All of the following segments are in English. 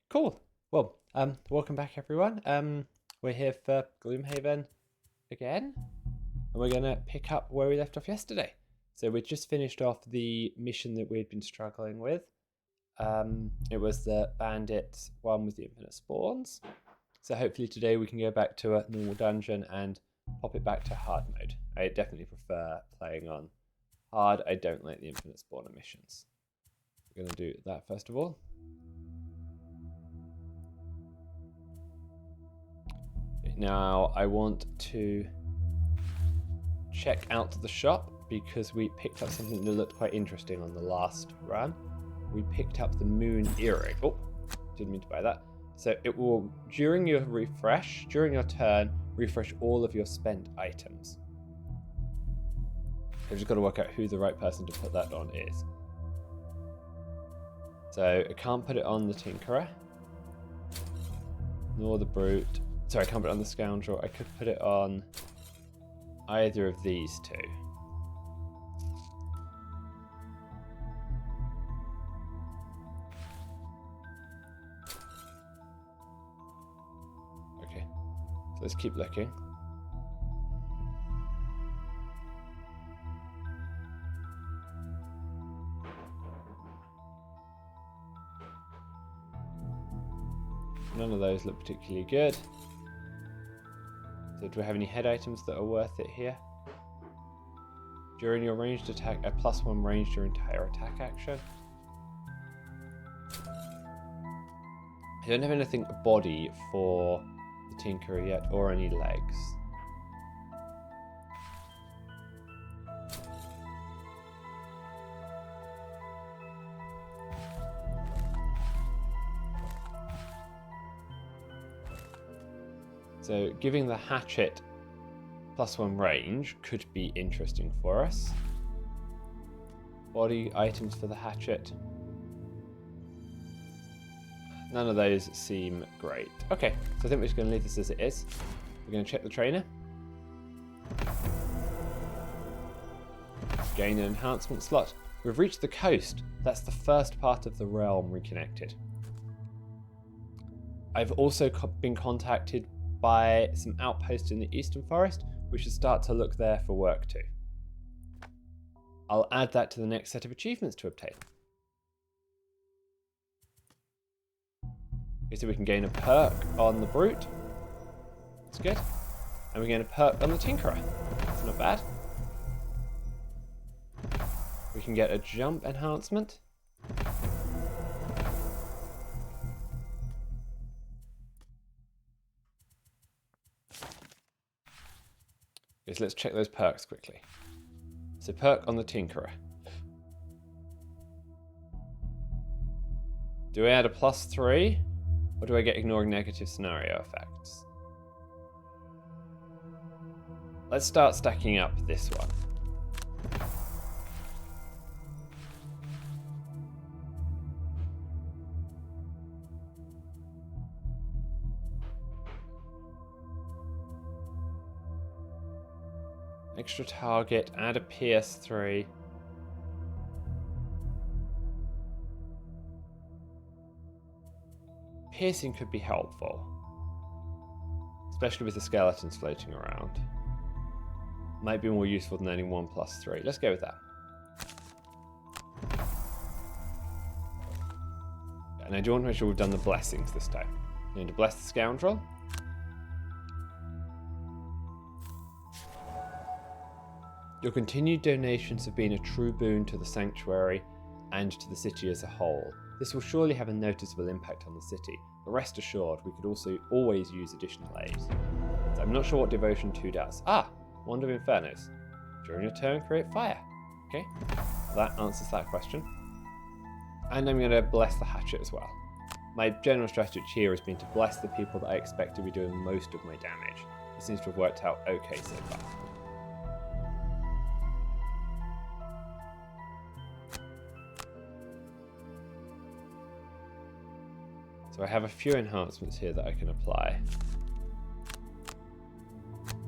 Cool. Well, welcome back everyone. We're here for Gloomhaven again, and we're gonna pick up where we left off yesterday. So we just finished off the mission that we'd been struggling with. It was the bandit one with the infinite spawns. So hopefully today we can go back to a normal dungeon and pop it back to hard mode. I definitely prefer playing on hard. I don't like the infinite spawner missions. We're gonna do that first of all. Now I want to check out the shop because we picked up something that looked quite interesting on the last run. We picked up the moon earring. Oh, didn't mean to buy that. So it will, during your turn, refresh all of your spent items. I've just got to work out who the right person to put that on is. So I can't put it on the Tinkerer, nor the Brute. Sorry, I can't put it on the Scoundrel. I could put it on either of these two. Okay, so let's keep looking. None of those look particularly good. So do we have any head items that are worth it here? During your ranged attack, a +1 range your entire attack action. I don't have anything body for the Tinkerer yet, or any legs. So giving the hatchet +1 range could be interesting for us. Body items for the hatchet. None of those seem great. Okay, so I think we're just going to leave this as it is. We're going to check the trainer. Gain an enhancement slot. We've reached the coast. That's the first part of the realm reconnected. I've also been contacted by some outposts in the Eastern Forest. We should start to look there for work too. I'll add that to the next set of achievements to obtain. Okay, so we can gain a perk on the Brute. That's good. And we gain a perk on the Tinkerer. That's not bad. We can get a jump enhancement. Okay, so let's check those perks quickly. So perk on the Tinkerer. Do I add a +3? Or do I get ignoring negative scenario effects? Let's start stacking up this one. Extra target, add a PS3. Piercing could be helpful, especially with the skeletons floating around. Might be more useful than adding 1 +3. Let's go with that. And I do want to make sure we've done the blessings this time. I'm going to bless the Scoundrel. Your continued donations have been a true boon to the Sanctuary and to the city as a whole. This will surely have a noticeable impact on the city, but rest assured we could also always use additional aid. So I'm not sure what Devotion 2 does. Wand of Infernos. During your turn, create fire. Okay, that answers that question. And I'm going to bless the hatchet as well. My general strategy here has been to bless the people that I expect to be doing most of my damage. It seems to have worked out okay so far. So I have a few enhancements here that I can apply.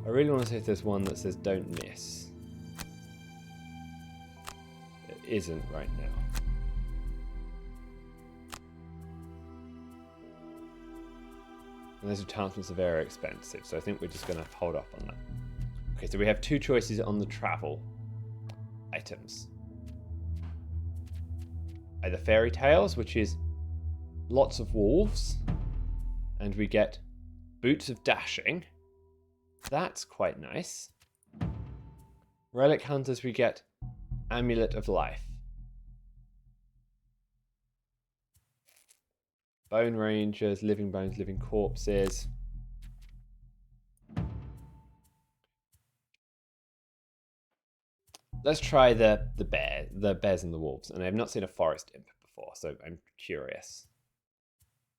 I really want to see if there's one that says don't miss. It isn't right now. And those enchantments are very expensive, so I think we're just going to hold off on that. Okay, so we have two choices on the travel items. Either fairy tales, which is lots of wolves, and we get boots of dashing. That's quite nice. Relic hunters, we get amulet of life. Bone rangers, living bones, living corpses. Let's try the bears and the wolves. And I've not seen a forest imp before, so I'm curious.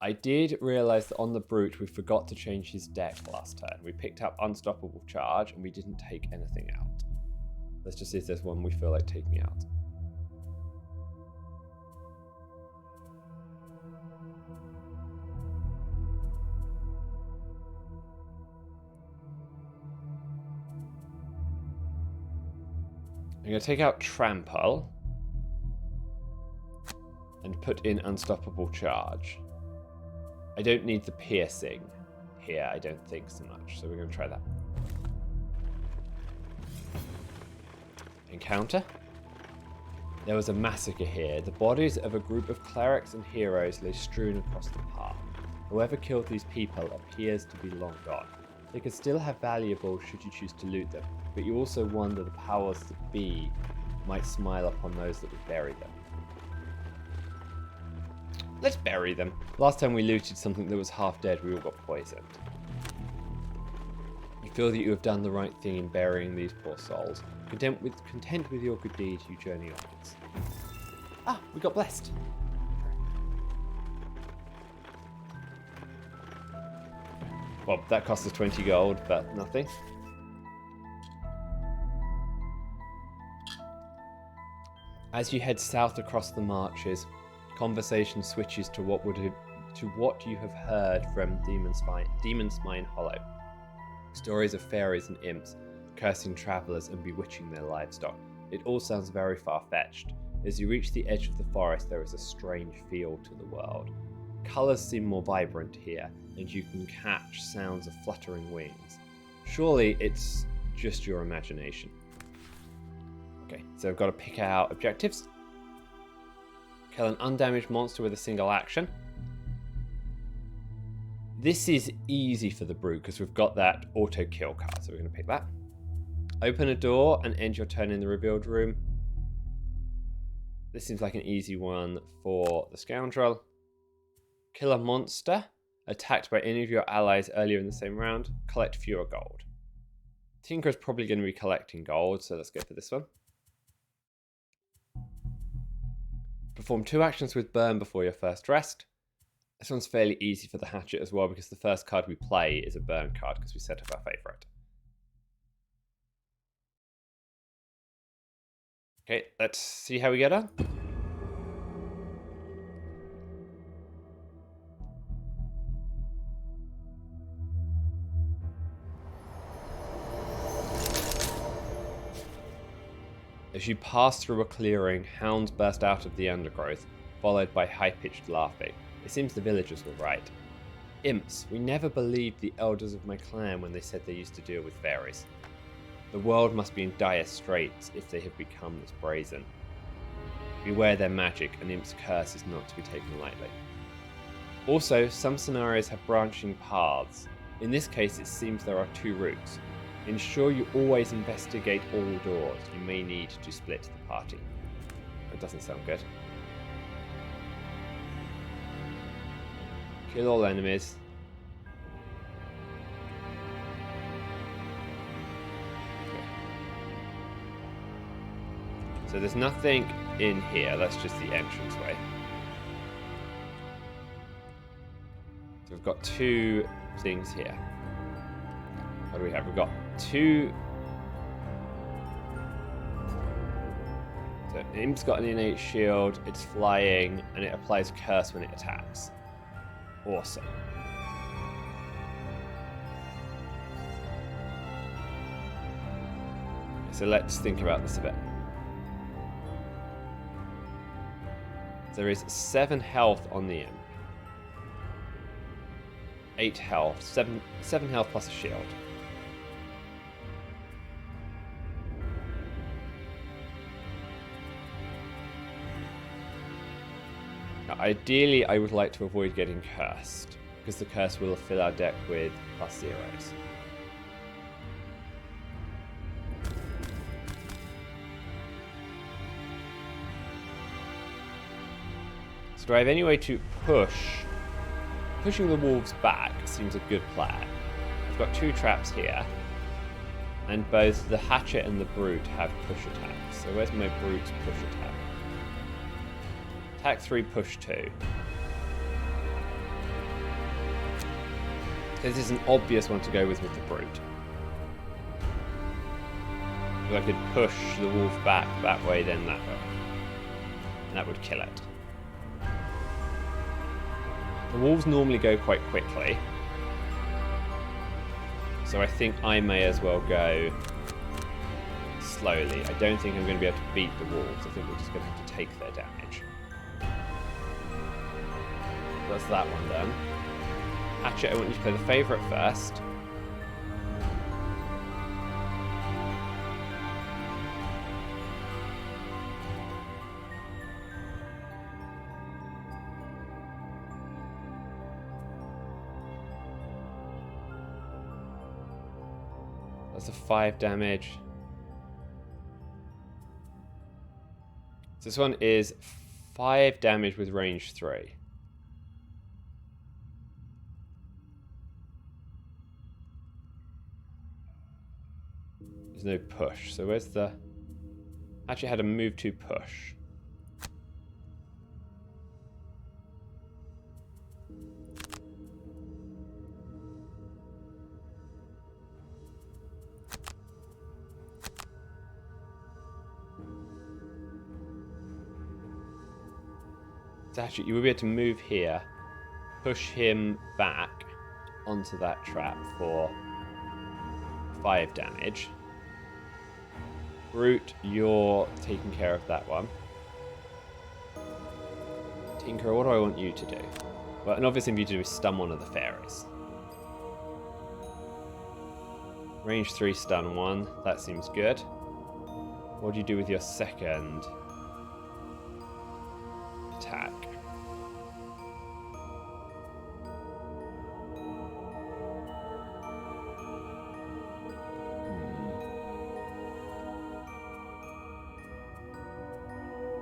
I did realise that on the brute we forgot to change his deck last turn. We picked up unstoppable charge and we didn't take anything out. Let's just see if there's one we feel like taking out. I'm going to take out Trample and put in Unstoppable Charge. I don't need the piercing here, I don't think so much, so we're going to try that. Encounter. There was a massacre here. The bodies of a group of clerics and heroes lay strewn across the path. Whoever killed these people appears to be long gone. They could still have valuables should you choose to loot them, but you also wonder the powers that be might smile upon those that would bury them. Let's bury them. Last time we looted something that was half dead, we all got poisoned. You feel that you have done the right thing in burying these poor souls. Content with your good deed, you journey onwards. Ah, we got blessed. Well, that cost us 20 gold, but nothing. As you head south across the marches, conversation switches to what you have heard from Demon's Mine Hollow. Stories of fairies and imps cursing travellers and bewitching their livestock. It all sounds very far-fetched. As you reach the edge of the forest, there is a strange feel to the world. Colours seem more vibrant here, and you can catch sounds of fluttering wings. Surely it's just your imagination. Okay, so I've got to pick out objectives. Kill an undamaged monster with a single action. This is easy for the brute because we've got that auto kill card, so we're going to pick that. Open a door and end your turn in the revealed room. This seems like an easy one for the scoundrel. Kill a monster attacked by any of your allies earlier in the same round. Collect fewer gold. Tinker is probably going to be collecting gold, so let's go for this one. Perform 2 actions with burn before your first rest. This one's fairly easy for the hatchet as well because the first card we play is a burn card because we set up our favourite. Okay, let's see how we get on. As you pass through a clearing, hounds burst out of the undergrowth, followed by high-pitched laughing. It seems the villagers were right. Imps, we never believed the elders of my clan when they said they used to deal with fairies. The world must be in dire straits if they have become this brazen. Beware their magic, an imp's curse is not to be taken lightly. Also, some scenarios have branching paths. In this case, it seems there are 2 routes. Ensure you always investigate all doors. You may need to split the party. That doesn't sound good. Kill all enemies. So there's nothing in here, that's just the entranceway. So we've got 2 things here. What do we have? We've got 2... So Imp's got an innate shield, it's flying, and it applies curse when it attacks. Awesome. So let's think about this a bit. There is 7 health on the imp. 8 health, 7 health plus a shield. Now, ideally, I would like to avoid getting cursed, because the curse will fill our deck with +0s. So do I have any way to push? Pushing the wolves back seems a good plan. I've got 2 traps here, and both the hatchet and the brute have push attacks. So where's my brute's push attack? Attack 3, push 2. This is an obvious one to go with the brute. So I could push the wolf back that way, then that way. And that would kill it. The wolves normally go quite quickly. So I think I may as well go slowly. I don't think I'm going to be able to beat the wolves. I think we're just going to have to take their damage. That's that one done. Hatchet, I want you to play the favourite first. That's a 5 damage. So this one is 5 damage with range 3. There's no push. So where's the... Actually had a move to push. So actually you will be able to move here, push him back onto that trap for 5 damage. Brute, you're taking care of that one. Tinker, what do I want you to do? Well, an obvious thing for you to do is stun one of the fairies. Range 3 stun 1, that seems good. What do you do with your second attack?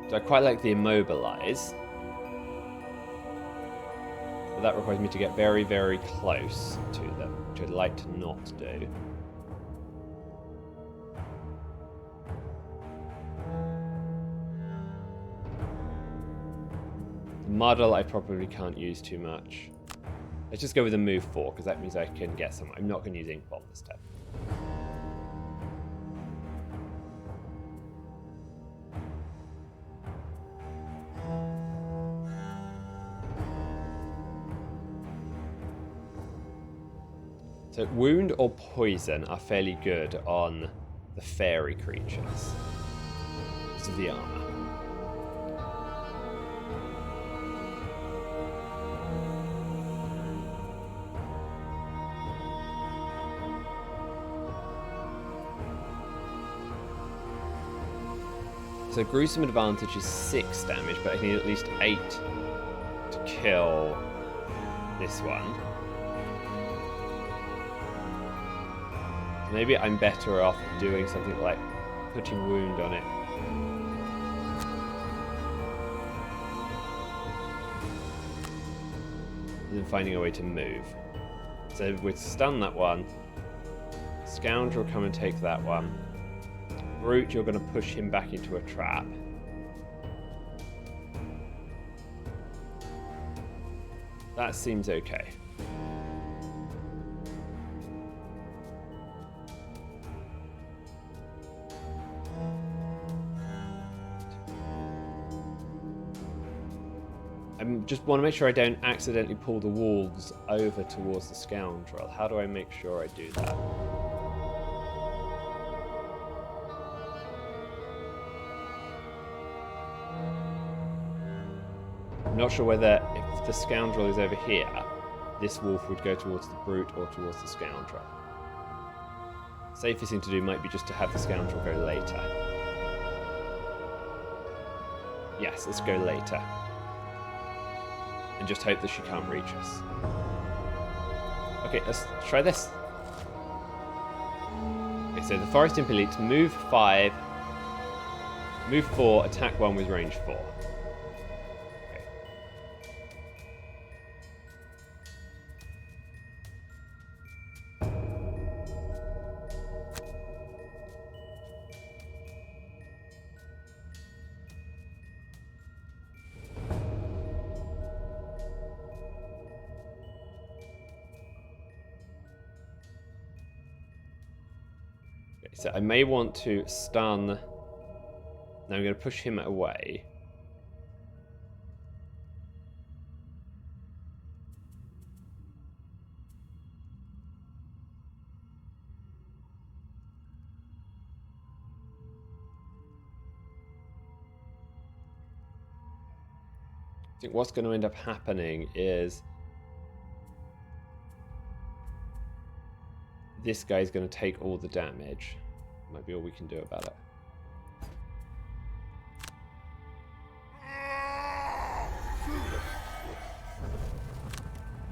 So I quite like the immobilize, but that requires me to get very, very close to them, which I'd like to not do. The muddle I probably can't use too much. Let's just go with a move 4, because that means I can get some. I'm not going to use Ink Bomb this time. So wound or poison are fairly good on the fairy creatures. This is the armor. So gruesome advantage is 6 damage, but I need at least 8 to kill this one. Maybe I'm better off doing something like putting wound on it. And then finding a way to move. So we'd stun that one. Scoundrel, come and take that one. Brute, you're going to push him back into a trap. That seems okay. I just want to make sure I don't accidentally pull the wolves over towards the scoundrel. How do I make sure I do that? I'm not sure whether if the scoundrel is over here, this wolf would go towards the brute or towards the scoundrel. Safest thing to do might be just to have the scoundrel go later. Yes, let's go later. And just hope that she can't reach us. Okay, let's try this. Okay, so the Forest Imp Elites move 5, move 4, attack 1 with range 4. So I may want to stun. Now I'm going to push him away. I think what's going to end up happening is this guy's going to take all the damage. Might be all we can do about it.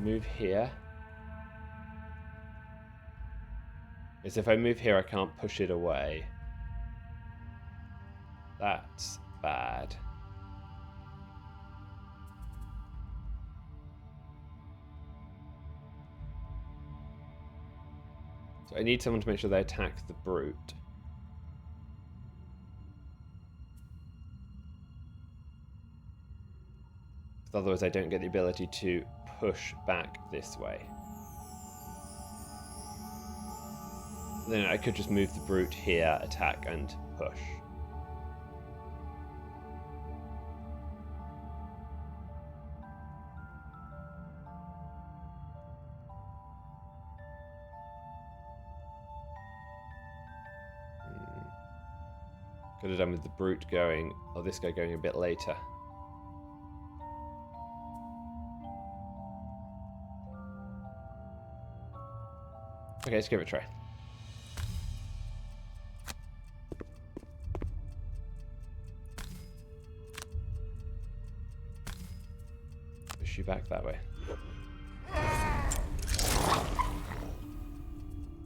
Move here. Because if I move here, I can't push it away. That's bad. So I need someone to make sure they attack the brute. Because otherwise I don't get the ability to push back this way. Then I could just move the brute here, attack and push. Could have done with the brute going, or this guy going a bit later. Okay, let's give it a try. Push you back that way.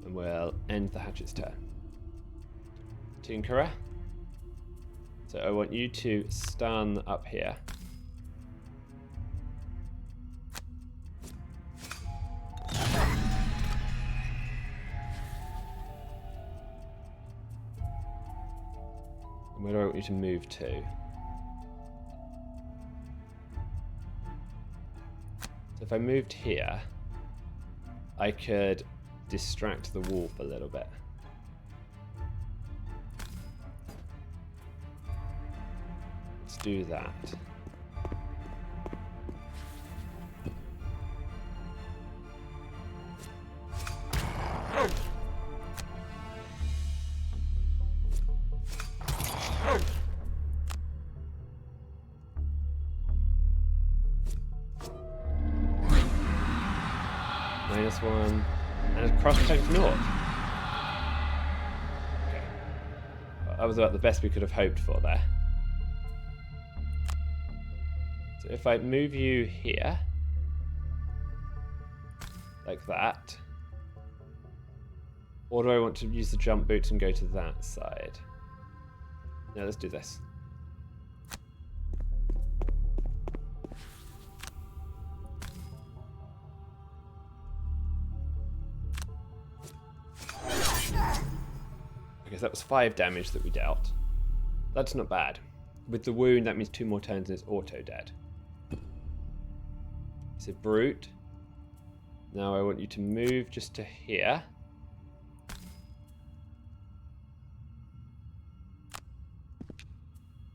And we'll end the hatchet's turn. Tinkerer. So I want you to stun up here. And where do I want you to move to? So if I moved here, I could distract the wolf a little bit. Do that. -1 and a cross attack north. Okay. Well, that was about the best we could have hoped for there. So if I move you here, like that, or do I want to use the jump boots and go to that side? No, let's do this. Okay, so that was 5 damage that we dealt. That's not bad. With the wound, that means 2 more turns and it's auto-dead. So brute. Now I want you to move just to here.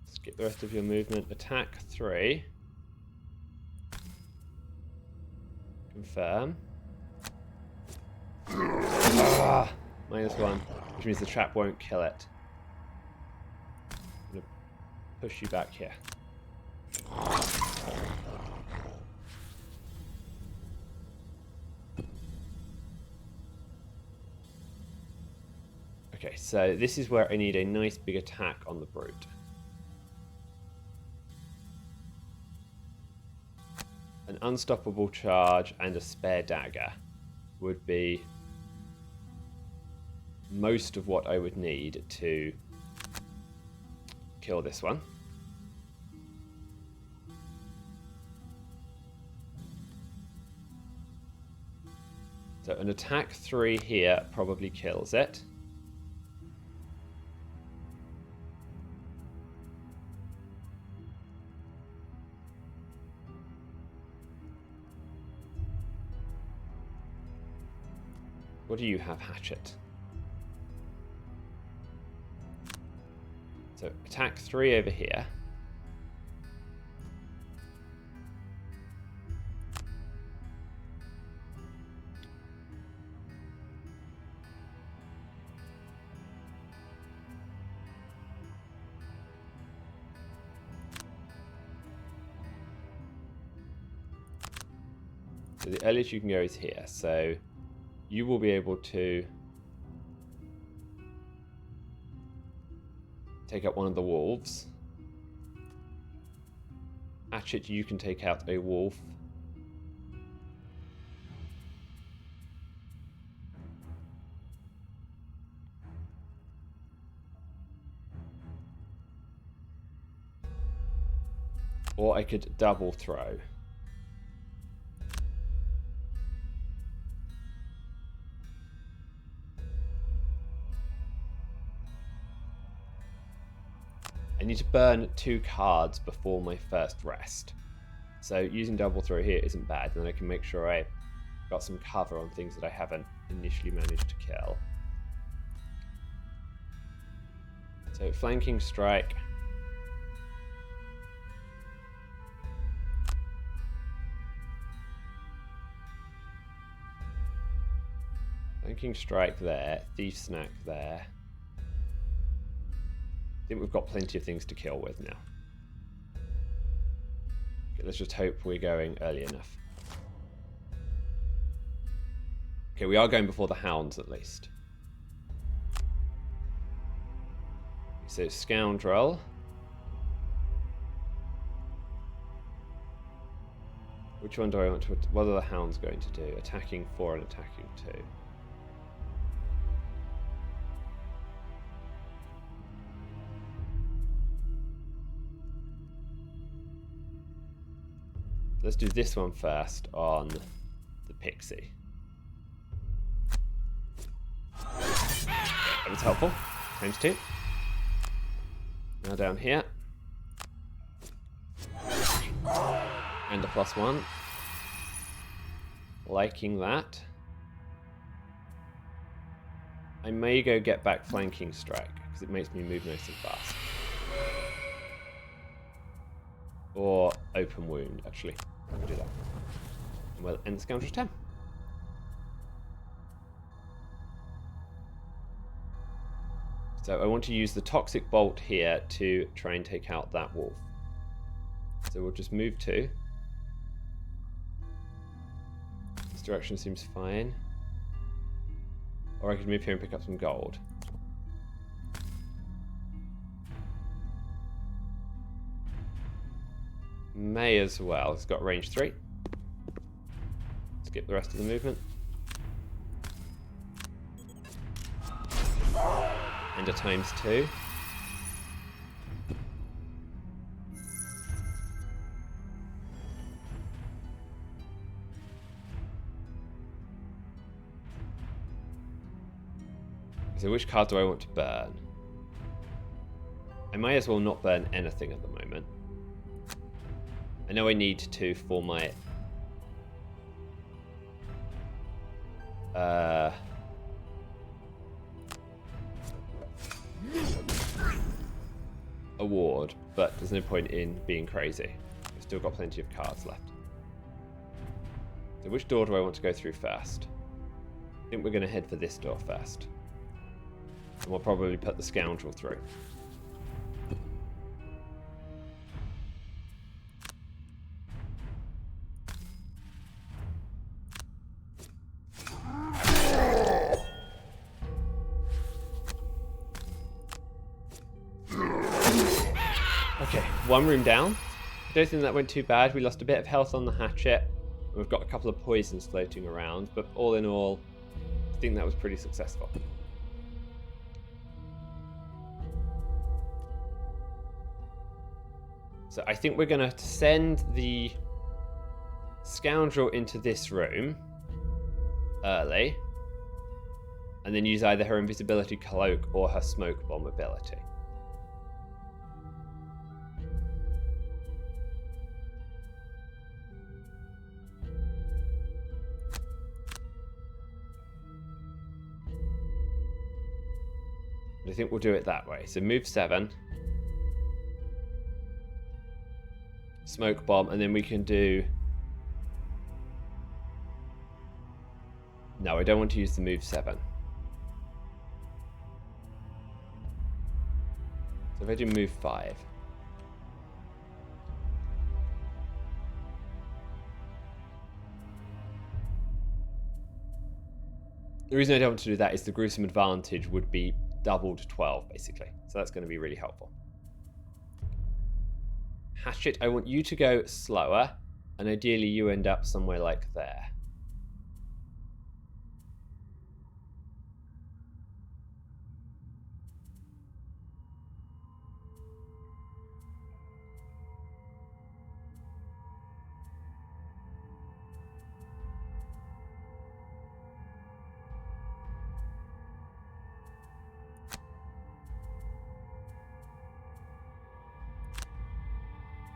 Skip the rest of your movement. Attack 3. Confirm. -1, which means the trap won't kill it. I'm going to push you back here. Okay, so this is where I need a nice big attack on the brute. An unstoppable charge and a spare dagger would be most of what I would need to kill this one. So an attack 3 here probably kills it. What do you have, Hatchet? So attack 3 over here. So the earliest you can go is here. So you will be able to take out one of the wolves. Hatchet, you can take out a wolf. Or I could double throw. I need to burn 2 cards before my first rest. So using double throw here isn't bad, and then I can make sure I got some cover on things that I haven't initially managed to kill. So flanking strike. Flanking strike there, thief snack there. I think we've got plenty of things to kill with now. Okay, let's just hope we're going early enough. Okay, we are going before the hounds at least. So scoundrel. Which one do I want to... What are the hounds going to do? Attacking 4 and attacking 2. Let's do this one first on the pixie. That was helpful. Times 2. Now down here. And a +1. Liking that. I may go get back flanking strike, because it makes me move nice and fast. Or open wound, actually. I'll do that. And we'll end the scoundrel's turn. So I want to use the toxic bolt here to try and take out that wolf. So we'll just move 2. This direction seems fine. Or I could move here and pick up some gold. May as well. It's got range 3. Skip the rest of the movement. And a times 2. So which card do I want to burn? I might as well not burn anything at the moment. I know I need to for my award, but there's no point in being crazy. I've still got plenty of cards left. So which door do I want to go through first? I think we're going to head for this door first. And we'll probably put the scoundrel through. one room down. I don't think that went too bad. We lost a bit of health on the hatchet. And we've got a couple of poisons floating around. But all in all, I think that was pretty successful. So I think we're going to send the scoundrel into this room early. And then use either her invisibility cloak or her smoke bomb ability. I think we'll do it that way. So move 7. Smoke bomb, and then we can do... No, I don't want to use the move 7. So if I do move 5. The reason I don't want to do that is the gruesome advantage would be doubled 12, basically. So that's going to be really helpful. Hatchet, I want you to go slower, and ideally you end up somewhere like there.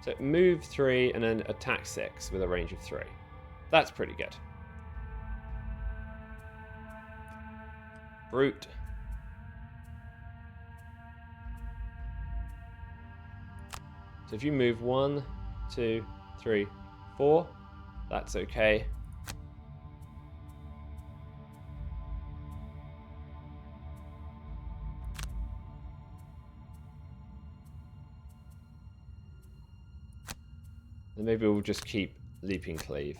So move 3 and then attack 6 with a range of 3. That's pretty good. Brute. So if you move 1, 2, 3, 4, that's okay. And maybe we'll just keep leaping cleave.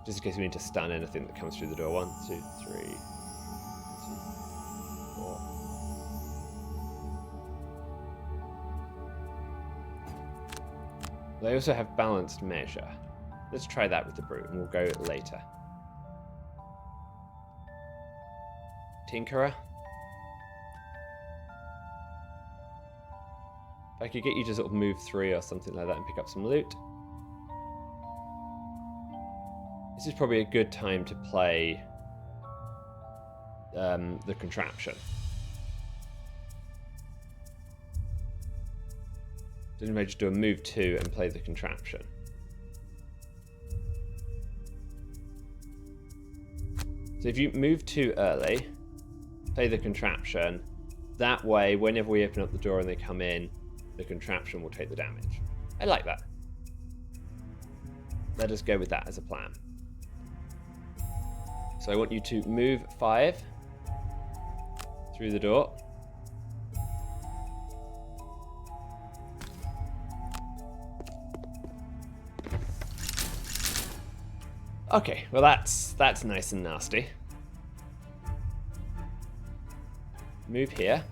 Just in case we need to stun anything that comes through the door. 1, 2, 3, 2, 4. They also have balanced measure. Let's try that with the brute and we'll go later. Tinkerer. If I could get you to sort of move 3 or something like that and pick up some loot. This is probably a good time to play the contraption. Didn't I just do a move 2 and play the contraption? So if you move 2 early, play the contraption, that way whenever we open up the door and they come in, the contraption will take the damage. I like that. Let us go with that as a plan. So I want you to move 5 through the door. Okay, well that's nice and nasty. Move here.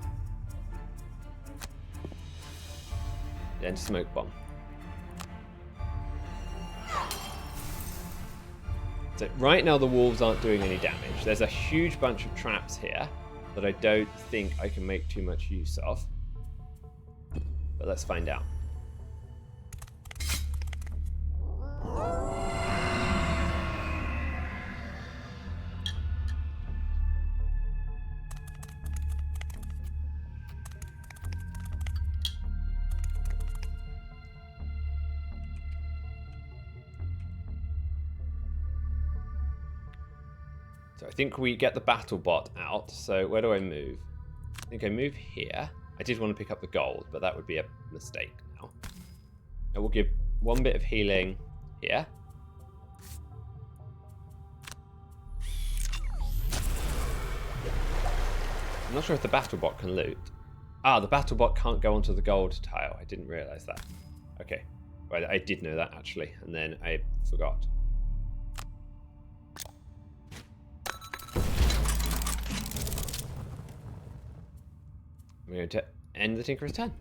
Then smoke bomb. So right now the wolves aren't doing any damage. There's a huge bunch of traps here that I don't think I can make too much use of. But let's find out. So I think we get the battle bot out. So where do I move? I think I move here. I did want to pick up the gold, but that would be a mistake now. I will give 1 bit of healing here. I'm not sure if the battle bot can loot. Ah, the battle bot can't go onto the gold tile. I didn't realize that. Okay. Right, I did know that actually, and then I forgot. I'm going to end the Tinkerer's turn.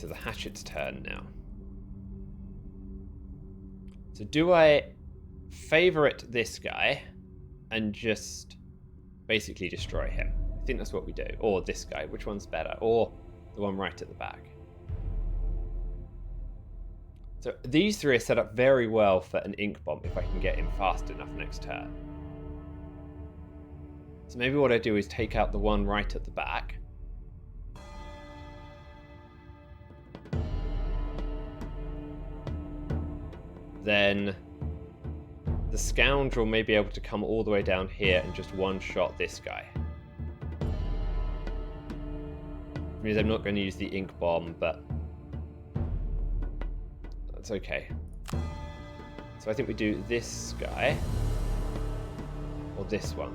so the hatchet's turn now. So do I favorite this guy and just basically destroy him? I think that's what we do. Or this guy, which one's better? Or the one right at the back. So these three are set up very well for an ink bomb if I can get him fast enough next turn. So maybe what I do is take out the one right at the back. Then the scoundrel may be able to come all the way down here and just one-shot this guy. It means I'm not going to use the ink bomb, but that's okay. So I think we do this guy, or this one.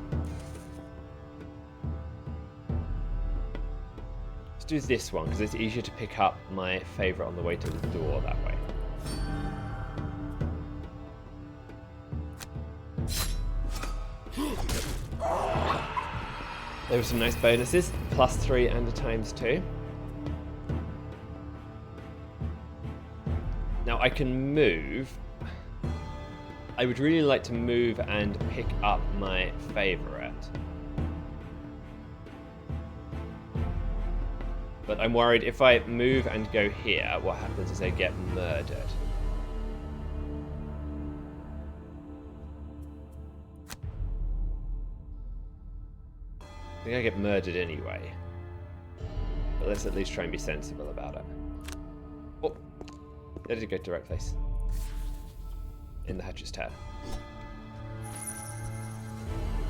Let's do this one, because it's easier to pick up my favourite on the way to the door that way. There were some nice bonuses, +3 and a ×2. Now I can move. I would really like to move and pick up my favourite. But I'm worried if I move and go here, what happens is I get murdered. I think I get murdered anyway. But let's at least try and be sensible about it. Oh, there did it go direct place. In the hatchet's tab.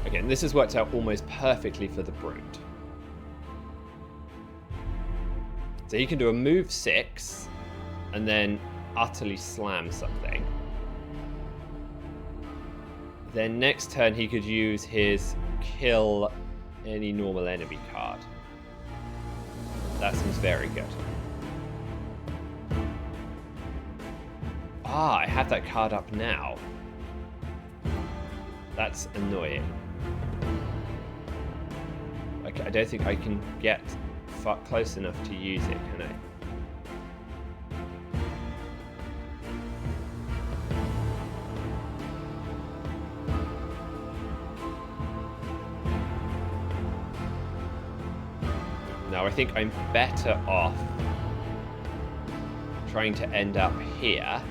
Again, this has worked out almost perfectly for the brute. So he can do a move 6 and then utterly slam something. Then next turn he could use his kill any normal enemy card. That seems very good. Ah, I have that card up now. That's annoying. I don't think I can get close enough to use it, can I? Now I think I'm better off trying to end up here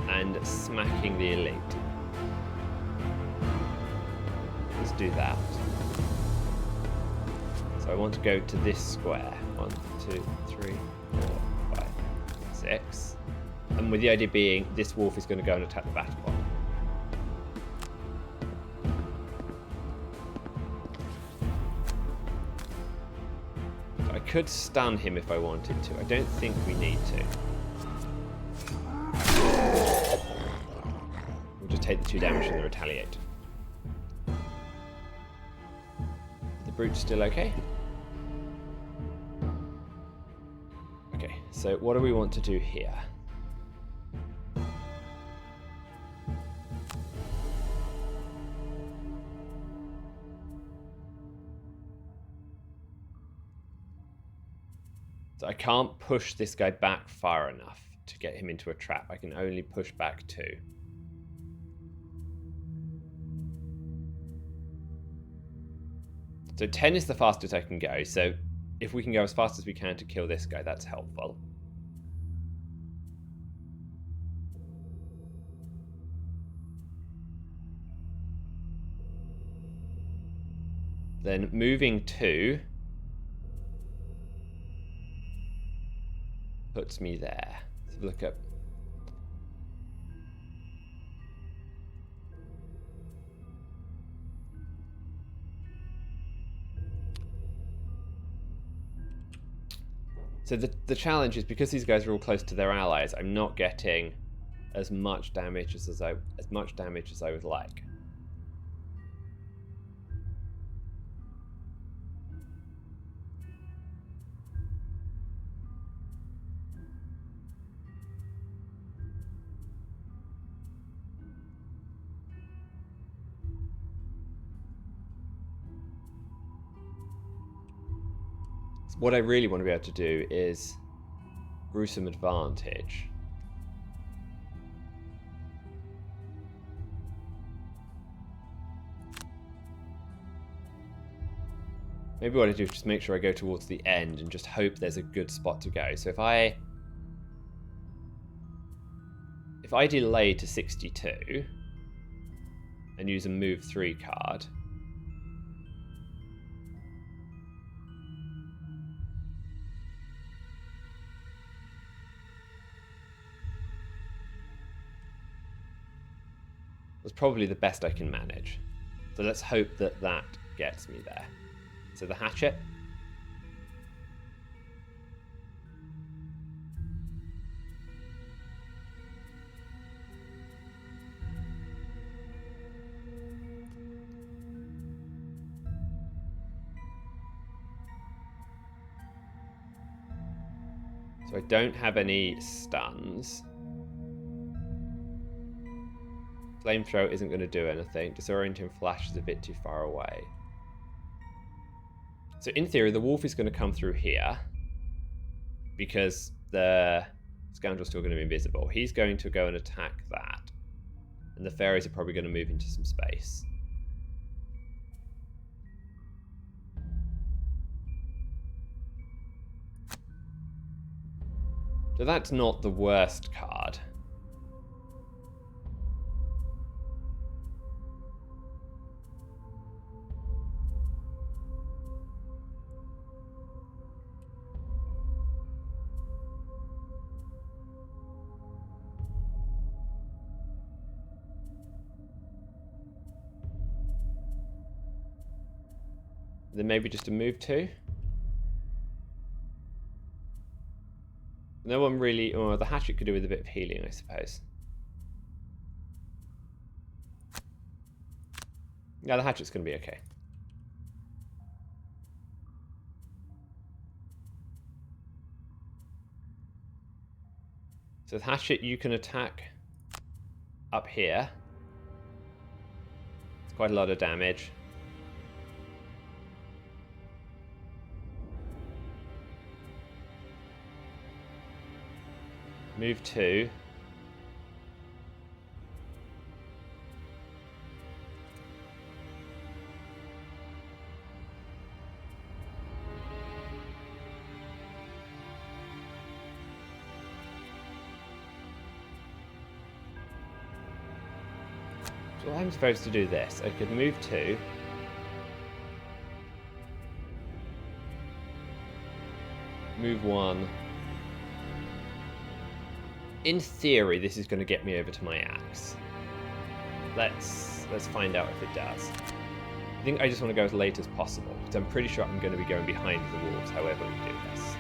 and smacking the elite. Let's do that. So I want to go to this square. 1, 2, 3, 4, 5, 6. And with the idea being this wolf is going to go and attack the battle pod. So I could stun him if I wanted to. I don't think we need to. We'll just take the 2 damage and then retaliate. The brute's still okay? Okay, so what do we want to do here? So I can't push this guy back far enough to get him into a trap. I can only push back 2. So 10 is the fastest I can go, so if we can go as fast as we can to kill this guy, that's helpful. Then moving 2 puts me there. Let's look up. So the challenge is because these guys are all close to their allies, I'm not getting as much damage as I would like. What I really want to be able to do is gruesome advantage. Maybe what I do is just make sure I go towards the end and just hope there's a good spot to go. So if I delay to 62 and use a move 3 card, that's probably the best I can manage. So let's hope that that gets me there. So the hatchet. So I don't have any stuns. Flamethrower isn't going to do anything. Disorienting Flash is a bit too far away. So in theory, the wolf is going to come through here because the scoundrel's still going to be invisible. He's going to go and attack that. And the fairies are probably going to move into some space. So that's not the worst card. Then maybe just a move 2. No one really... Oh, the hatchet could do with a bit of healing, I suppose. Yeah, the hatchet's going to be okay. So with hatchet, you can attack up here. It's quite a lot of damage. Move 2. So I'm supposed to do this. I could move 2. Move 1. In theory, this is going to get me over to my axe. Let's find out if it does. I think I just want to go as late as possible, because I'm pretty sure I'm going to be going behind the wolves however we do this.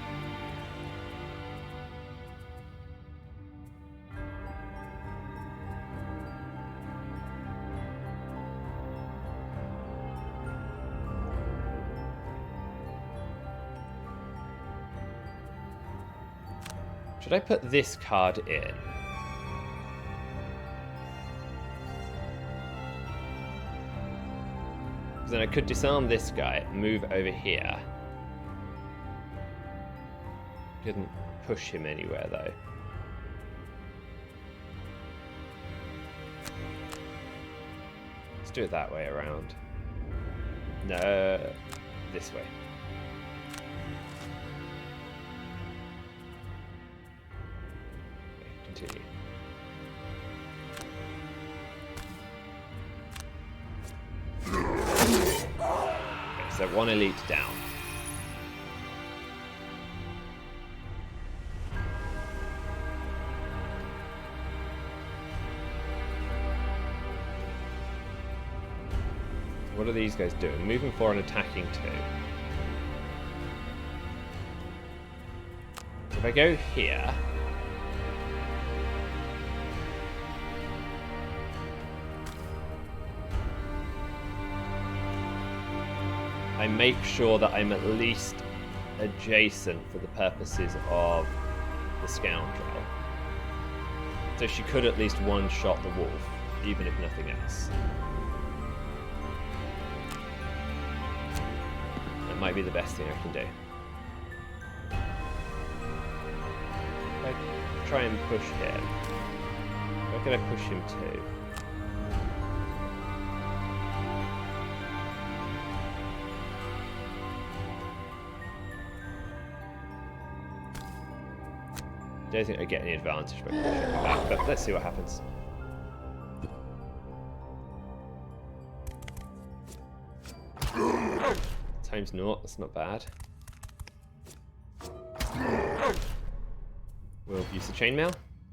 Should I put this card in? Then I could disarm this guy, move over here. Didn't push him anywhere though. Let's do it that way around. No, this way. Continue. Okay, so 1 elite down. What are these guys doing? Moving 4 and attacking 2. So if I go here, I make sure that I'm at least adjacent for the purposes of the scoundrel. So she could at least one-shot the wolf, even if nothing else. That might be the best thing I can do. I try and push him, where can I push him to? I don't think I get any advantage by pushing him back, but let's see what happens. Times naught, that's not bad. We'll use the chainmail,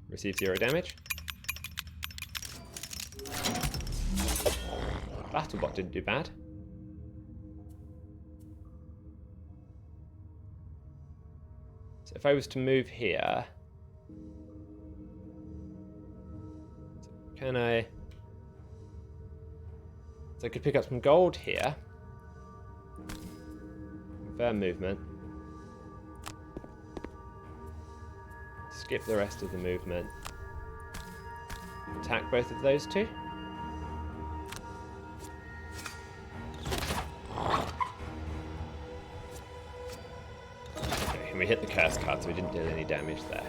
receive 0 damage. Battlebot didn't do bad. So if I was to move here, can I? So I could pick up some gold here. Fair movement. Skip the rest of the movement. Attack both of those two. Okay, and we hit the curse card, so we didn't deal any damage there.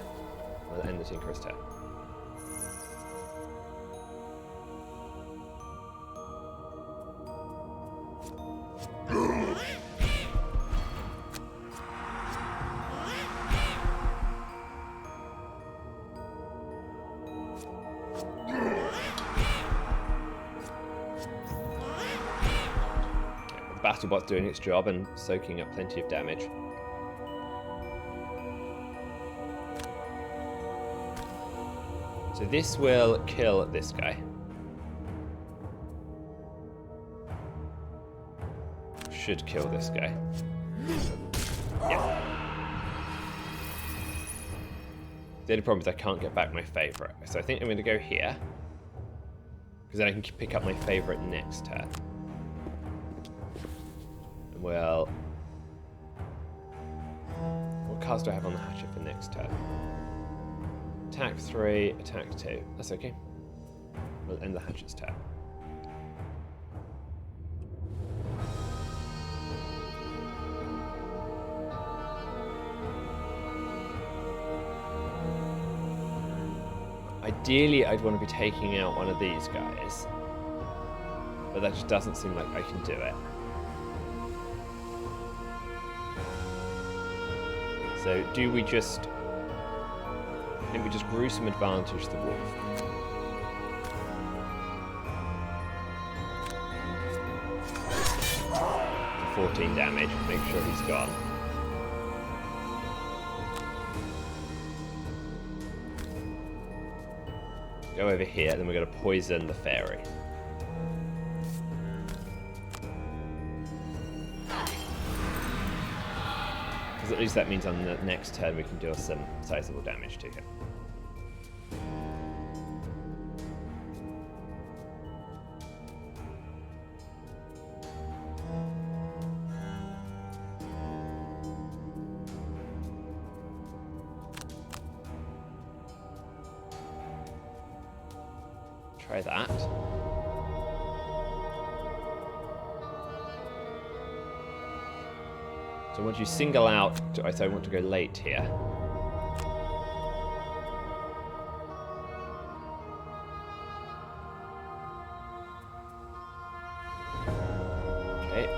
We'll end the Tinkerer's turn. Battlebot's doing its job and soaking up plenty of damage. So this will kill this guy. Should kill this guy. Yeah. The only problem is I can't get back my favourite. So I think I'm going to go here. Because then I can pick up my favourite next turn. Well, what cards do I have on the hatchet for next turn? Attack 3, attack 2. That's okay. We'll end the hatchet's turn. Ideally, I'd want to be taking out one of these guys, but that just doesn't seem like I can do it. So do we just... I think we just gruesome advantage the wolf. For 14 damage, make sure he's gone. Go over here, then we're going to poison the fairy. Because at least that means on the next turn we can deal some sizable damage to him. Try that. So once you single out, so I want to go late here. Okay.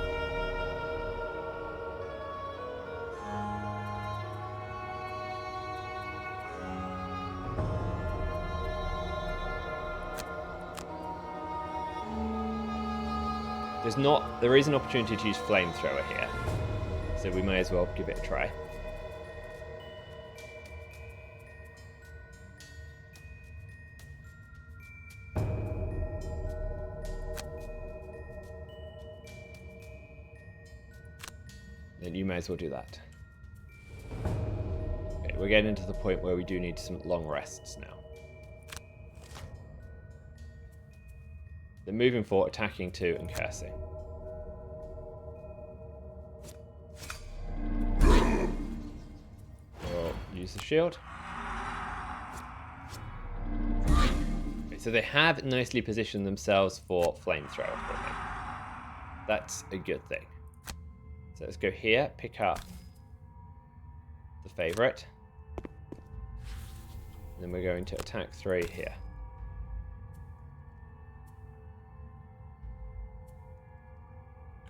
There is an opportunity to use flamethrower here. So we may as well give it a try. Then you may as well do that. Okay, we're getting to the point where we do need some long rests now. Then moving forward, attacking 2 and cursing. Use the shield. Okay, so they have nicely positioned themselves for flamethrower for me. That's a good thing. So let's go here, pick up the favourite. Then we're going to attack 3 here.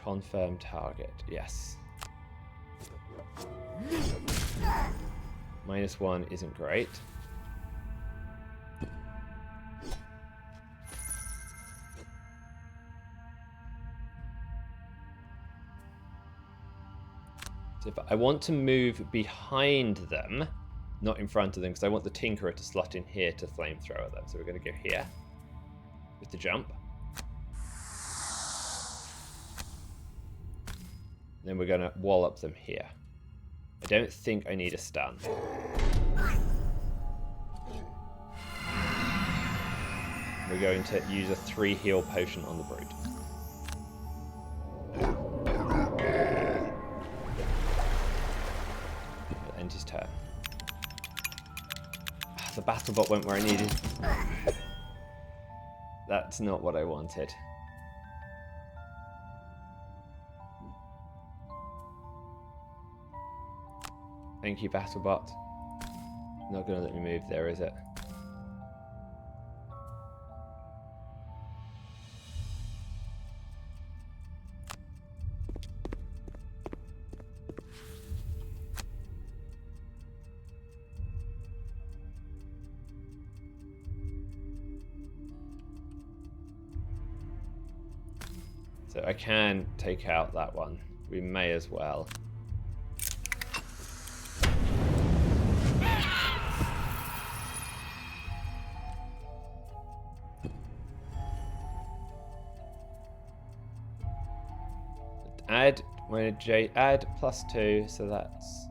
Confirm target, yes. -1 isn't great. So if I want to move behind them, not in front of them, because I want the Tinkerer to slot in here to flamethrower them. So we're going to go here with the jump. Then we're going to wallop them here. I don't think I need a stun. We're going to use a 3 heal potion on the Brute. We'll end his turn. The BattleBot went where I needed. That's not what I wanted. Thank you, BattleBot. Not going to let me move there, is it? So I can take out that one. We may as well. Add +2, so that's...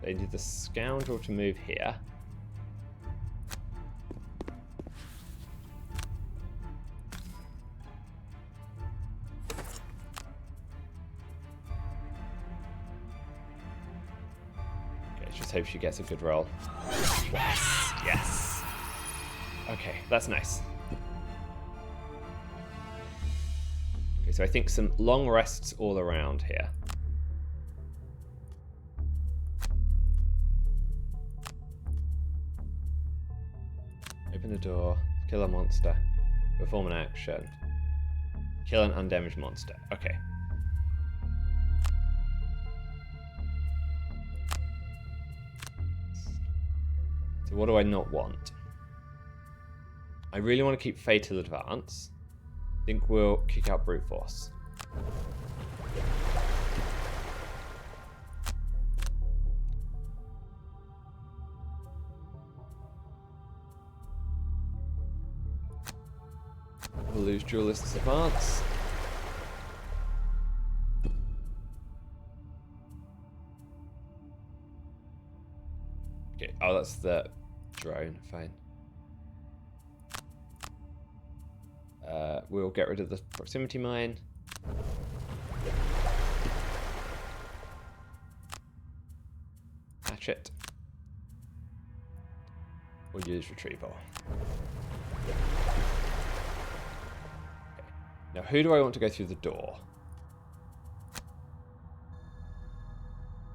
They did the Scoundrel to move here. Okay, let's just hope she gets a good roll. Yes! Yes! Okay, that's nice. So I think some long rests all around here. Open the door, kill a monster, perform an action, kill an undamaged monster. Okay. So what do I not want? I really want to keep Fatal Advance. I think we'll kick out Brute Force. We'll lose Duelist's Advance. Okay, oh, that's the drone, fine. We'll get rid of the proximity mine. Hatchet. We'll use retrieval. Okay. Now, who do I want to go through the door?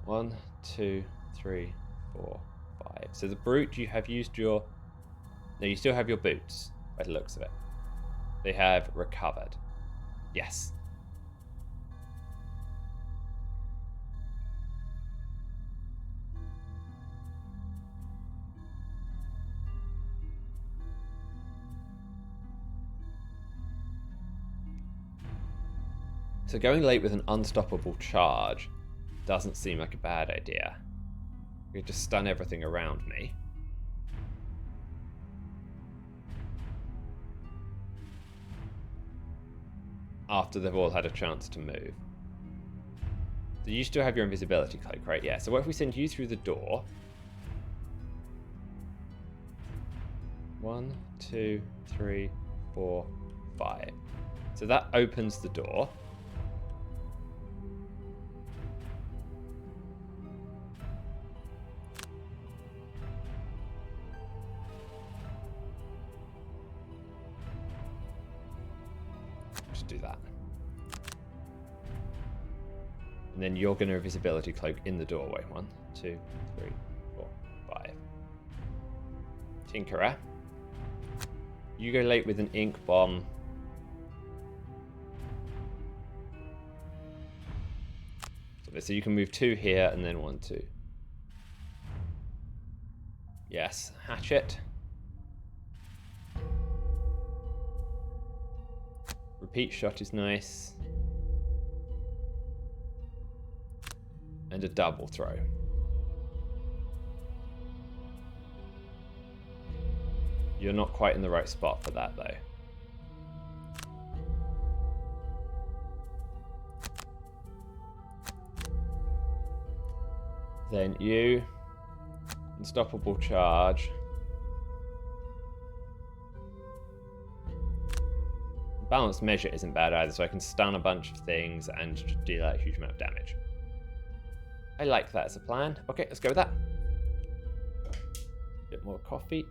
1, 2, 3, 4, 5. So the Brute, you have used your... No, you still have your boots, by the looks of it. They have recovered. Yes. So going late with an unstoppable charge doesn't seem like a bad idea. We could just stun everything around me. After they've all had a chance to move. So you still have your invisibility cloak, right? Yeah, so what if we send you through the door? 1, 2, 3, 4, 5. So that opens the door. Just do that. And then you're going to invisibility cloak in the doorway. 1, 2, 3, 4, 5. Tinkerer. You go late with an ink bomb. So you can move 2 here and then 1, 2. Yes, hatchet. Repeat shot is nice. And a double throw. You're not quite in the right spot for that, though. Then you. Unstoppable charge. Balanced measure isn't bad either, so I can stun a bunch of things and deal out a huge amount of damage. I like that as a plan. Okay, let's go with that. Bit more coffee.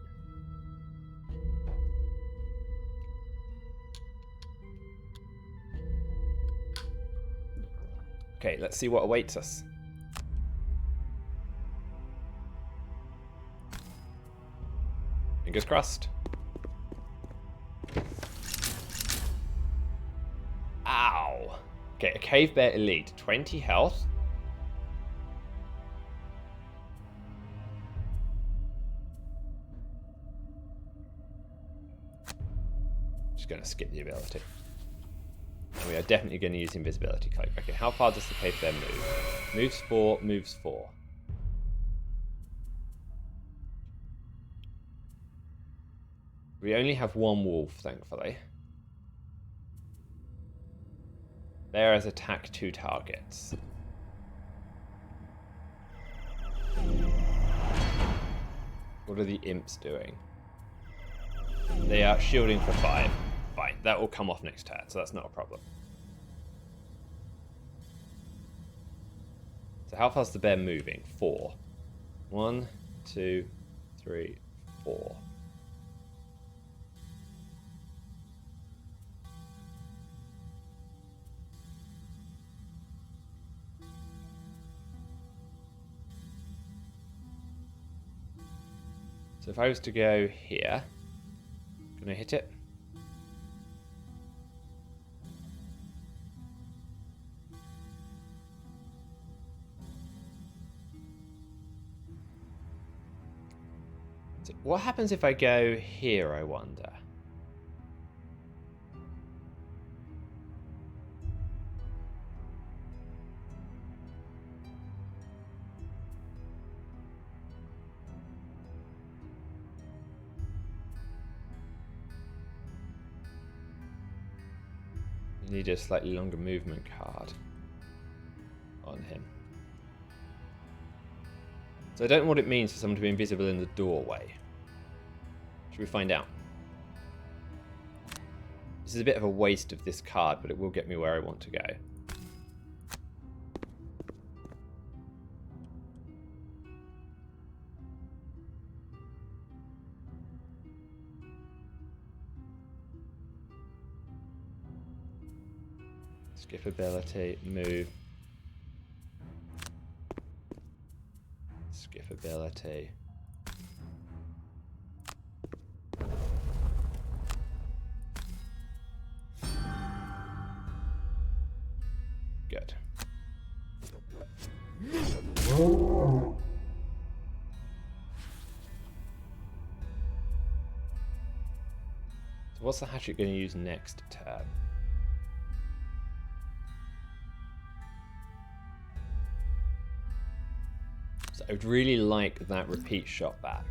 Okay, let's see what awaits us. Fingers crossed. Ow. Okay, a Cave Bear Elite. 20 health. Just going to skip the ability. We are definitely going to use invisibility cloak. Okay, how far does the Cave Bear move? Moves 4, moves 4. We only have 1 wolf, thankfully. Bears attack 2 targets. What are the imps doing? They are shielding for 5. Fine, that will come off next turn, so that's not a problem. So how fast is the bear moving? 4. 1, 2, 3, 4. So if I was to go here, can I hit it? So what happens if I go here, I wonder? You need a slightly longer movement card on him. So I don't know what it means for someone to be invisible in the doorway. Should we find out? This is a bit of a waste of this card, but it will get me where I want to go. Skip ability, move. Skip ability. Good. So what's the hatchet going to use next turn? So I would really like that repeat shot back.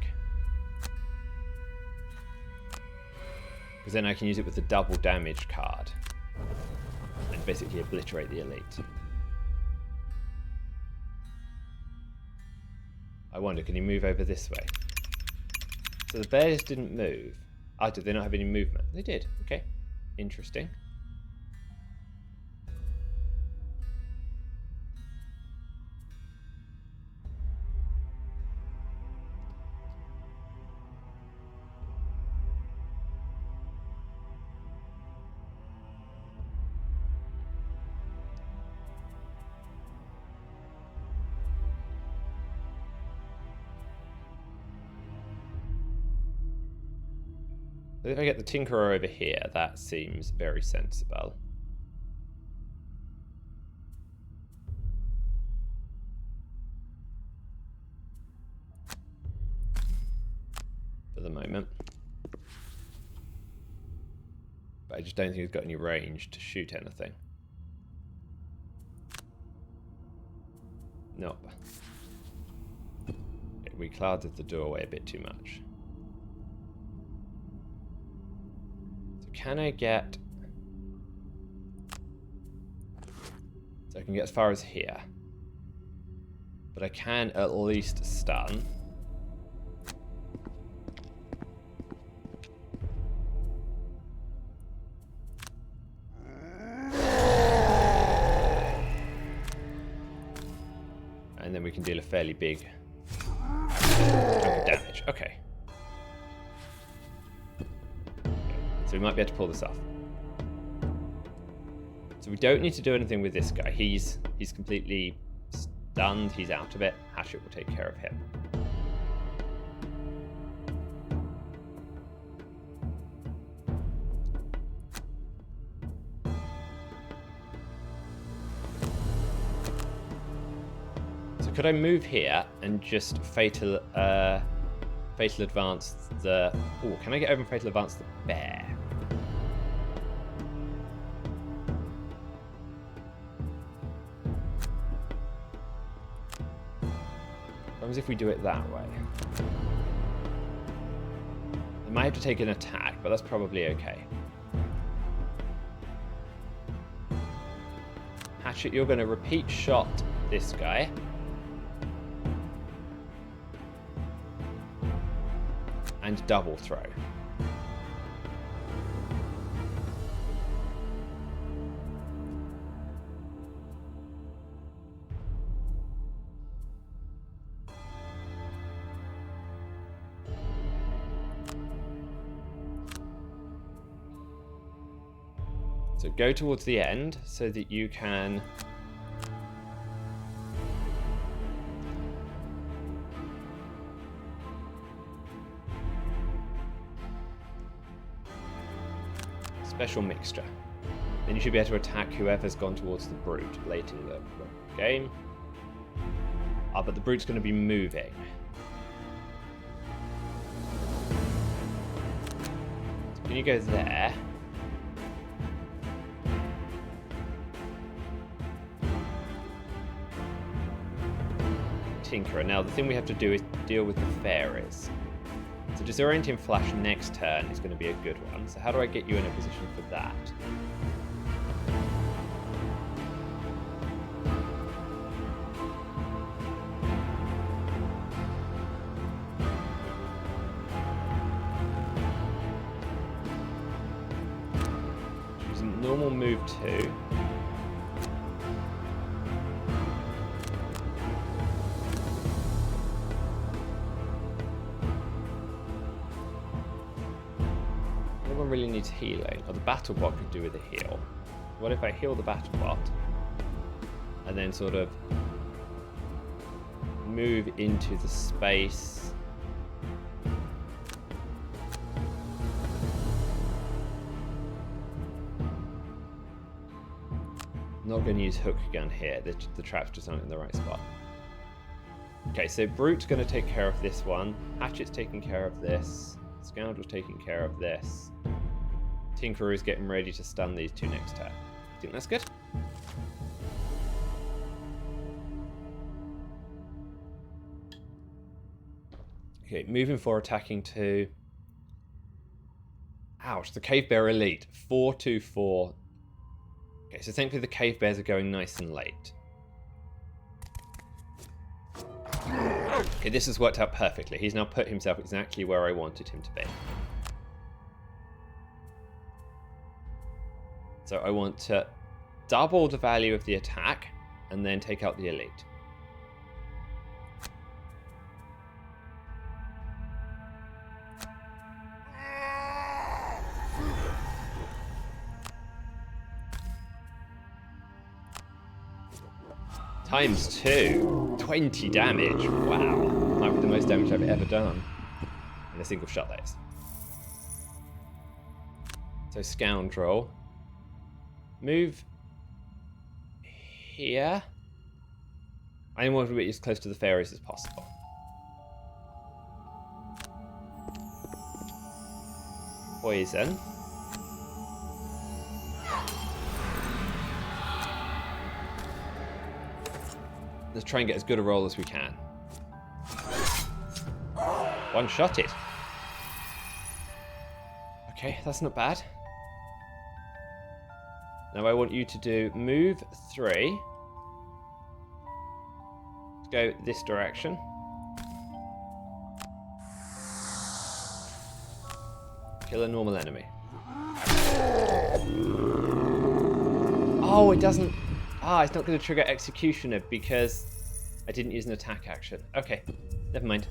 Because then I can use it with the double damage card. And basically obliterate the elite. I wonder, can you move over this way? So the bears didn't move. Ah, did they not have any movement? They did. Okay. Interesting. If I get the Tinkerer over here, that seems very sensible. For the moment. But I just don't think he's got any range to shoot anything. Nope. We clouded the doorway a bit too much. So can I get... So I can get as far as here. But I can at least stun. And then we can deal a fairly big chunk of damage. Okay. So we might be able to pull this off. So we don't need to do anything with this guy. He's completely stunned. He's out of it. Hatchet will take care of him. Could I move here and just fatal advance the... Oh, can I get over and fatal advance the bear? What happens if we do it that way? I might have to take an attack, but that's probably okay. Hatchet, you're going to repeat shot this guy. And double throw. So go towards the end so that you can special mixture. Then you should be able to attack whoever's gone towards the brute late in the game. Ah, but the brute's going to be moving. So can you go there? Tinkerer. Now the thing we have to do is deal with the fairies. So disorienting flash next turn is going to be a good one. So how do I get you in a position for that? Choose normal move 2. Really needs healing, or the battle bot could do with a heal. What if I heal the battle bot and then sort of move into the space? I'm not going to use hook gun here. The traps just aren't in the right spot. Okay, so Brute's going to take care of this one. Hatchet's taking care of this. Scoundrel's taking care of this. Tinkerer is getting ready to stun these two next turn. Think that's good? Okay, moving for attacking 2. Ouch, the Cave Bear Elite. 4-2-4. Okay, so thankfully the Cave Bears are going nice and late. Okay, this has worked out perfectly. He's now put himself exactly where I wanted him to be. So I want to double the value of the attack and then take out the elite. Times 2. 20 damage. Wow. Might be the most damage I've ever done in a single shot, that is. So Scoundrel. Move here. I want to be as close to the fairies as possible. Poison. Let's try and get as good a roll as we can. One-shot it. Okay, that's not bad. Now I want you to do move 3. Let's go this direction. Kill a normal enemy. Oh, it doesn't... Ah, it's not going to trigger Executioner because I didn't use an attack action. Okay, never mind.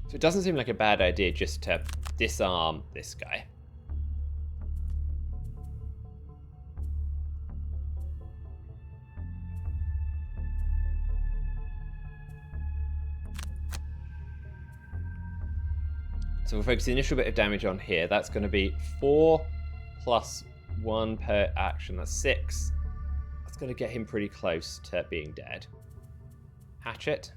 So it doesn't seem like a bad idea just to disarm this guy. So we'll focus the initial bit of damage on here. That's going to be 4 plus 1 per action. That's 6. That's going to get him pretty close to being dead. Hatchet.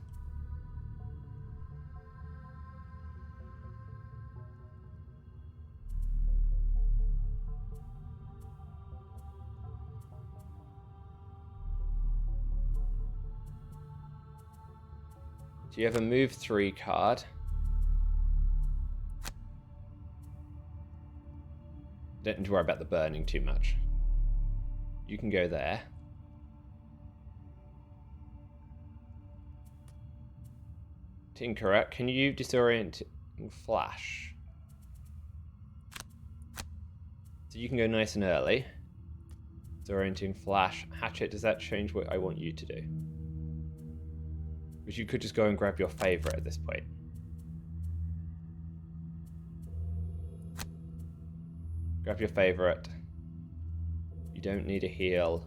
So you have a move 3 card. Don't need to worry about the burning too much. You can go there. Tinkerer, can you disorient flash? So you can go nice and early. Disorienting flash. Hatchet, does that change what I want you to do? Because you could just go and grab your favourite at this point. Grab your favourite. You don't need a heal.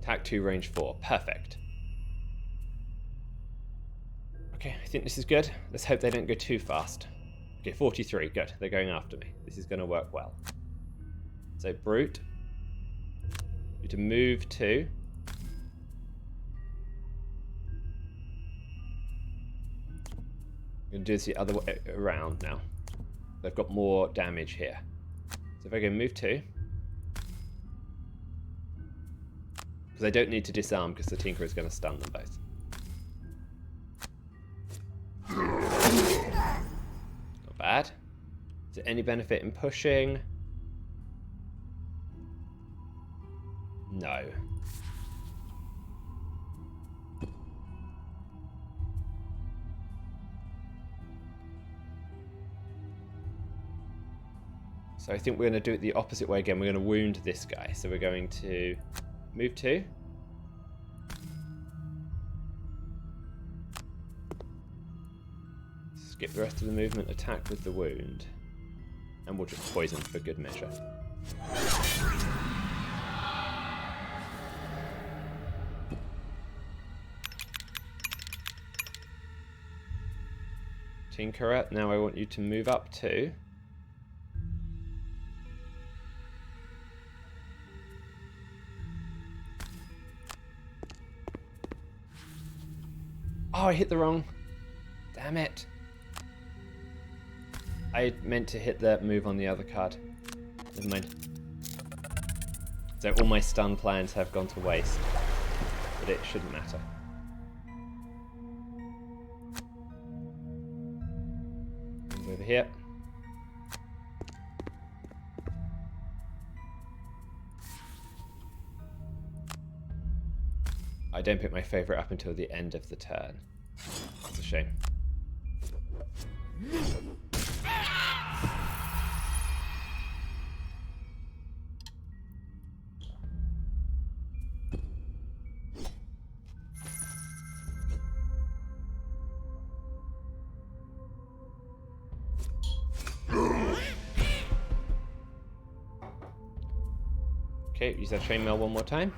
Attack 2, range 4. Perfect. Okay, I think this is good. Let's hope they don't go too fast. Okay, 43. Good. They're going after me. This is going to work well. So, Brute. You to move 2. I'm going to do this the other way around now. They've got more damage here. So if I go move 2. Because I don't need to disarm because the Tinkerer is going to stun them both. Not bad. Is there any benefit in pushing? No. So I think we're going to do it the opposite way again. We're going to wound this guy. So we're going to move 2. Skip the rest of the movement, attack with the wound. And we'll just poison for good measure. Tinkerer, now I want you to move up 2. Oh, I hit the wrong. Damn it. I meant to hit the move on the other card. Never mind. So all my stun plans have gone to waste, but it shouldn't matter. Move over here. I don't pick my favourite up until the end of the turn. That's a shame. Okay, use that chainmail one more time.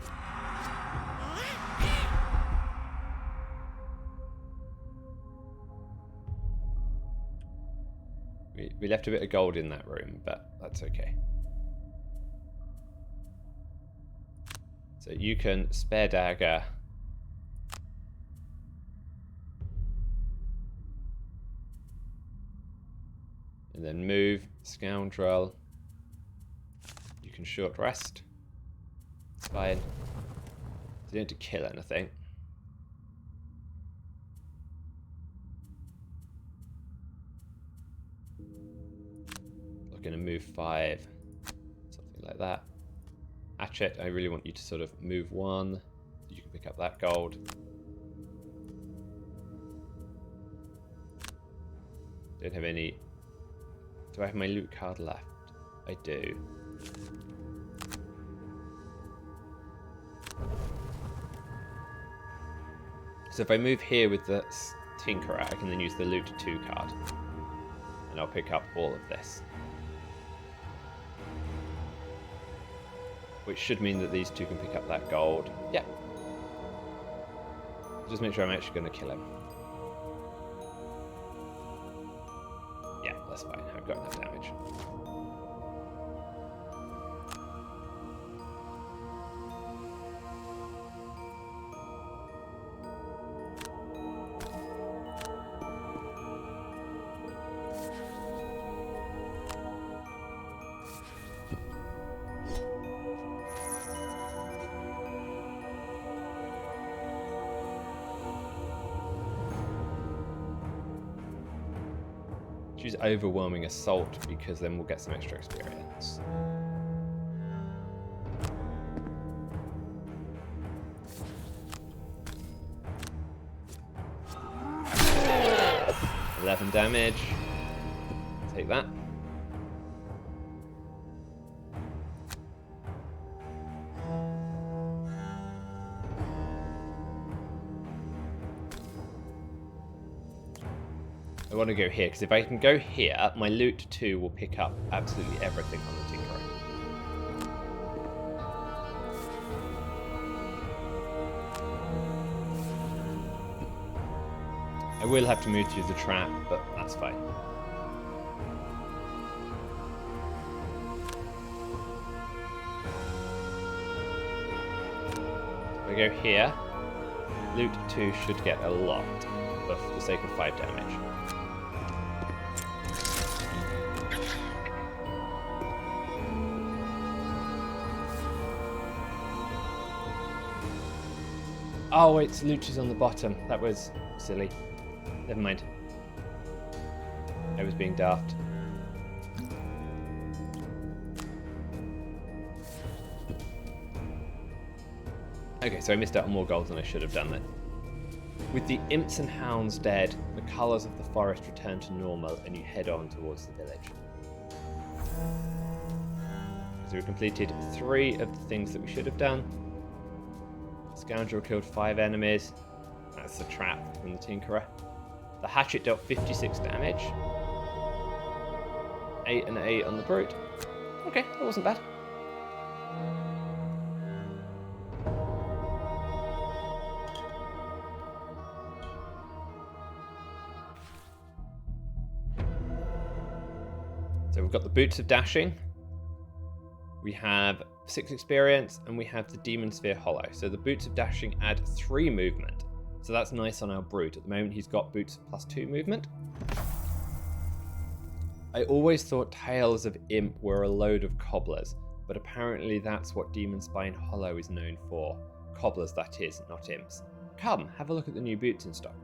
We left a bit of gold in that room, but that's okay. So you can spare dagger. And then move, scoundrel. You can short rest. It's fine. You don't have to kill anything. Going to move 5, something like that. Hatchet, I really want you to sort of move 1, so you can pick up that gold. Don't have any. Do I have my loot card left? I do. So if I move here with the Tinkerer, I can then use the loot 2 card, and I'll pick up all of this. Which should mean that these two can pick up that gold. Yeah. Just make sure I'm actually going to kill him. Yeah, that's fine. I've got enough damage. Choose overwhelming assault because then we'll get some extra experience. $11 damage. Take that. I want to go here, because if I can go here, my loot 2 will pick up absolutely everything on the Tinkerer. I will have to move through the trap, but that's fine. If I go here, loot 2 should get a lot, but for the sake of 5 damage. Oh wait, so loot is on the bottom. That was silly. Never mind. I was being daft. Okay, so I missed out on more gold than I should have done then. With the imps and hounds dead, the colours of the forest return to normal and you head on towards the village. So we completed 3 of the things that we should have done. Scoundrel killed 5 enemies. That's the trap from the Tinkerer. The hatchet dealt 56 damage. 8 and 8 on the brute. Okay, that wasn't bad. So we've got the Boots of Dashing. We have 6 experience, and we have the Demon Sphere Hollow. So the Boots of Dashing add 3 movement. So that's nice on our brute. At the moment he's got boots of +2 movement. I always thought Tales of Imp were a load of cobblers, but apparently that's what Demon Spine Hollow is known for. Cobblers, that is, not imps. Come, have a look at the new boots in stock.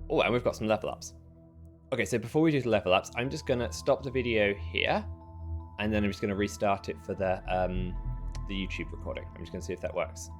Oh, and we've got some level ups. Okay, so before we do the level ups, I'm just going to stop the video here, and then I'm just going to restart it for the YouTube recording. I'm just going to see if that works.